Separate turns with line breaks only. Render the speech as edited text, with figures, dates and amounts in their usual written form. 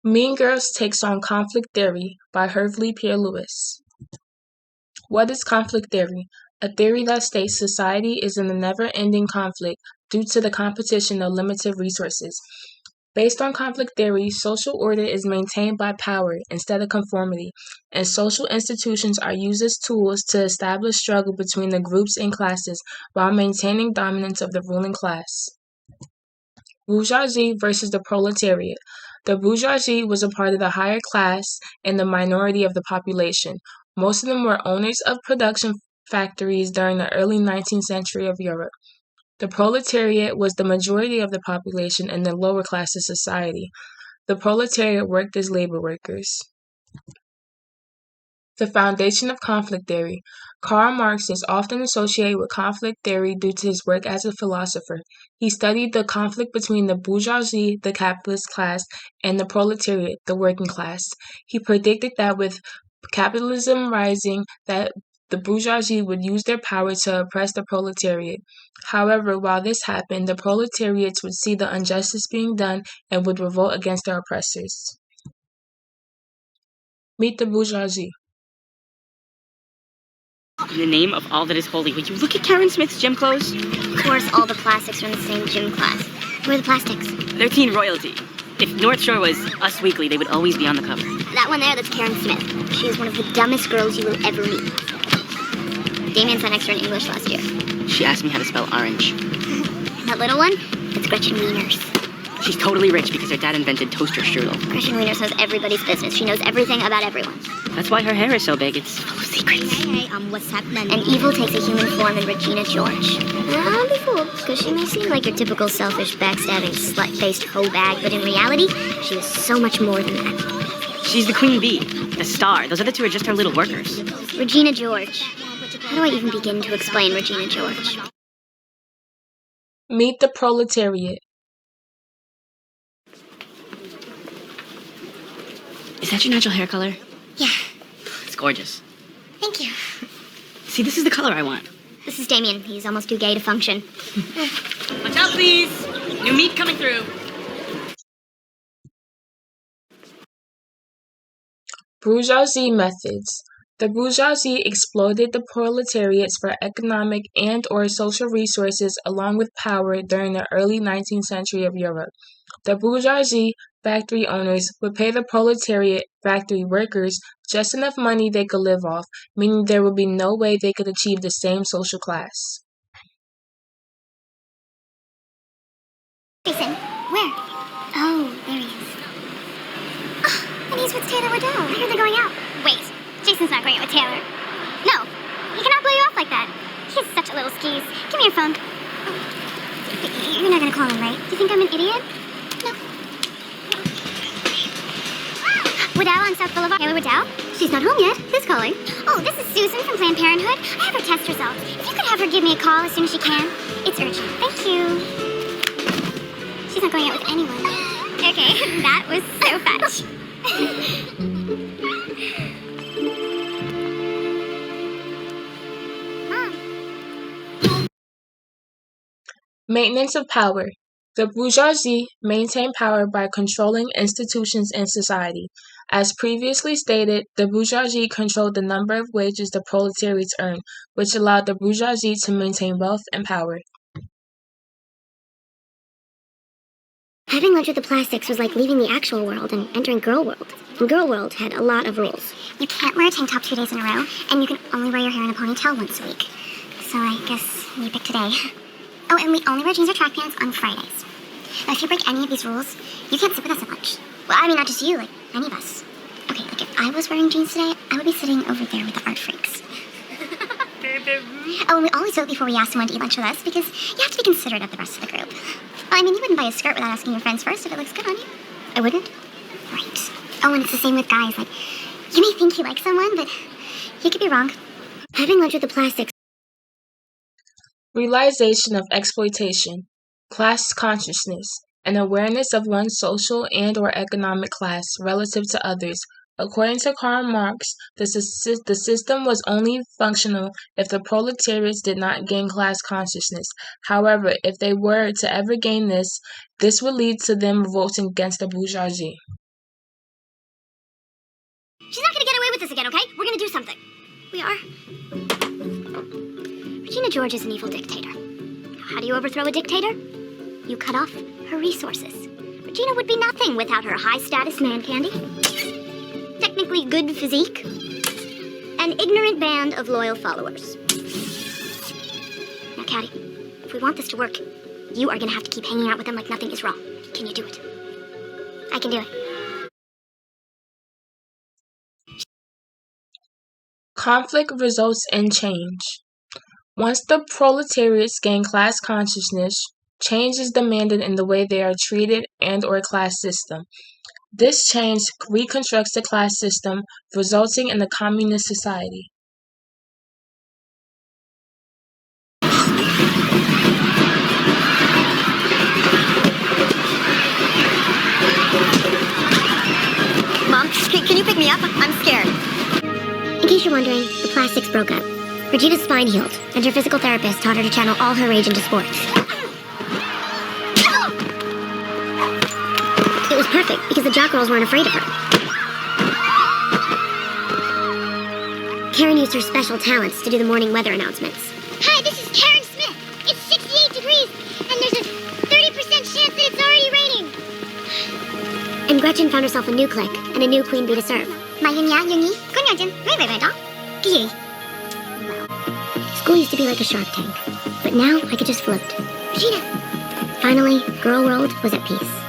Mean Girls takes on conflict theory by Pierre-Louis. What is conflict theory? A theory that states society is in a never-ending conflict due to the competition of limited resources. Based on conflict theory, social order is maintained by power instead of conformity, and social institutions are used as tools to establish struggle between the groups and classes while maintaining dominance of the ruling class. Bourgeoisie versus the proletariat. The bourgeoisie was a part of the higher class and the minority of the population. Most of them were owners of production factories during the early 19th century of Europe. The proletariat was the majority of the population and the lower class of society. The proletariat worked as labor workers. The foundation of conflict theory. Karl Marx is often associated with conflict theory due to his work as a philosopher. He studied the conflict between the bourgeoisie, the capitalist class, and the proletariat, the working class. He predicted that with capitalism rising, that the bourgeoisie would use their power to oppress the proletariat. However, while this happened, the proletariats would see the injustice being done and would revolt against their oppressors. Meet the bourgeoisie.
In the name of all that is holy, would you look at Karen Smith's gym clothes?
Of course, all the plastics are in the same gym class. Where are the plastics?
They're teen royalty. If North Shore was Us Weekly, they would always be on the cover.
That one there, that's Karen Smith. She is one of the dumbest girls you will ever meet. Damien sat next to her in English last year.
She asked me how to spell orange.
That little one, that's Gretchen Wieners.
She's totally rich because her dad invented toaster strudel.
Gretchen Wieners knows everybody's business. She knows everything about everyone.
That's why her hair is so big. It's full of secrets.
Hey, what's happening? And evil takes a human form in Regina George. Don't be fooled, because she may seem like your typical selfish, backstabbing, slut-faced hoe bag, but in reality, she is so much more than that.
She's the queen bee, the star. Those other two are just her little workers.
Regina George. How do I even begin to explain Regina George?
Meet the proletariat.
Is that your natural hair color?
Yeah.
It's gorgeous.
Thank you.
See, this is the color I want.
This is Damien. He's almost too gay to function.
Watch out, please. New meat coming through.
Bourgeoisie methods. The bourgeoisie exploited the proletariats for economic and/or social resources along with power during the early 19th century of Europe. The bourgeoisie factory owners would pay the proletariat factory workers just enough money they could live off, meaning there would be no way they could achieve the same social class.
Jason, where? Oh, there he is. Oh, and he's with Taylor Waddell. I heard they're going out. Wait, Jason's not going out with Taylor. No, he cannot blow you off like that. He's such a little skis. Give me your phone. Oh, you're not going to call him, right? Do you think I'm an idiot? No. Waddell on South Boulevard. Taylor Waddell? She's not home yet. Who's calling? Oh, this is Susan from Planned Parenthood. I have her test results. If you could have her give me a call as soon as she can. It's urgent. Thank you. She's not going out with anyone. Okay, that was so fetch. Mom.
Maintenance of power. The bourgeoisie maintained power by controlling institutions in society. As previously stated, the bourgeoisie controlled the number of wages the proletariats earned, which allowed the bourgeoisie to maintain wealth and power.
Having lunch with the plastics was like leaving the actual world and entering Girl World. And Girl World had a lot of rules. You can't wear a tank top 2 days in a row, and you can only wear your hair in a ponytail once a week. So I guess you pick today. Oh, and we only wear jeans or track pants on Fridays. Now, if you break any of these rules, you can't sit with us at lunch. Well, I mean, not just you, like, any of us. Okay, like, if I was wearing jeans today, I would be sitting over there with the art freaks. Oh, and we always vote before we ask someone to eat lunch with us, because you have to be considerate of the rest of the group. Well, I mean, you wouldn't buy a skirt without asking your friends first if it looks good on you. I wouldn't? Right. Oh, and it's the same with guys. Like, you may think you like someone, but you could be wrong. Having lunch with the plastics.
Realization of exploitation, class consciousness, and awareness of one's social and/or economic class relative to others. According to Karl Marx, the system was only functional if the proletariats did not gain class consciousness. However, if they were to ever gain this would lead to them revolting against the bourgeoisie.
gonna do something. We are. Regina George is an evil dictator. How do you overthrow a dictator? You cut off her resources. Regina would be nothing without her high-status man candy, technically good physique, an ignorant band of loyal followers. Now, Caddy, if we want this to work, you are gonna have to keep hanging out with them like nothing is wrong. Can you do it? I can do it.
Conflict results in change. Once the proletariats gain class consciousness, change is demanded in the way they are treated and/or class system. This change reconstructs the class system, resulting in a communist society.
Mom, can you pick me up? I'm scared. In case you're wondering, the plastics broke up. Regina's spine healed, and her physical therapist taught her to channel all her rage into sports. It was perfect, because the jock girls weren't afraid of her. Karen used her special talents to do the morning weather announcements. Hi, this is Karen Smith. It's 68 degrees, and there's a 30% chance that it's already raining. And Gretchen found herself a new clique, and a new queen bee to serve. School used to be like a Shark Tank, but now I could just float. Regina! Finally, Girl World was at peace.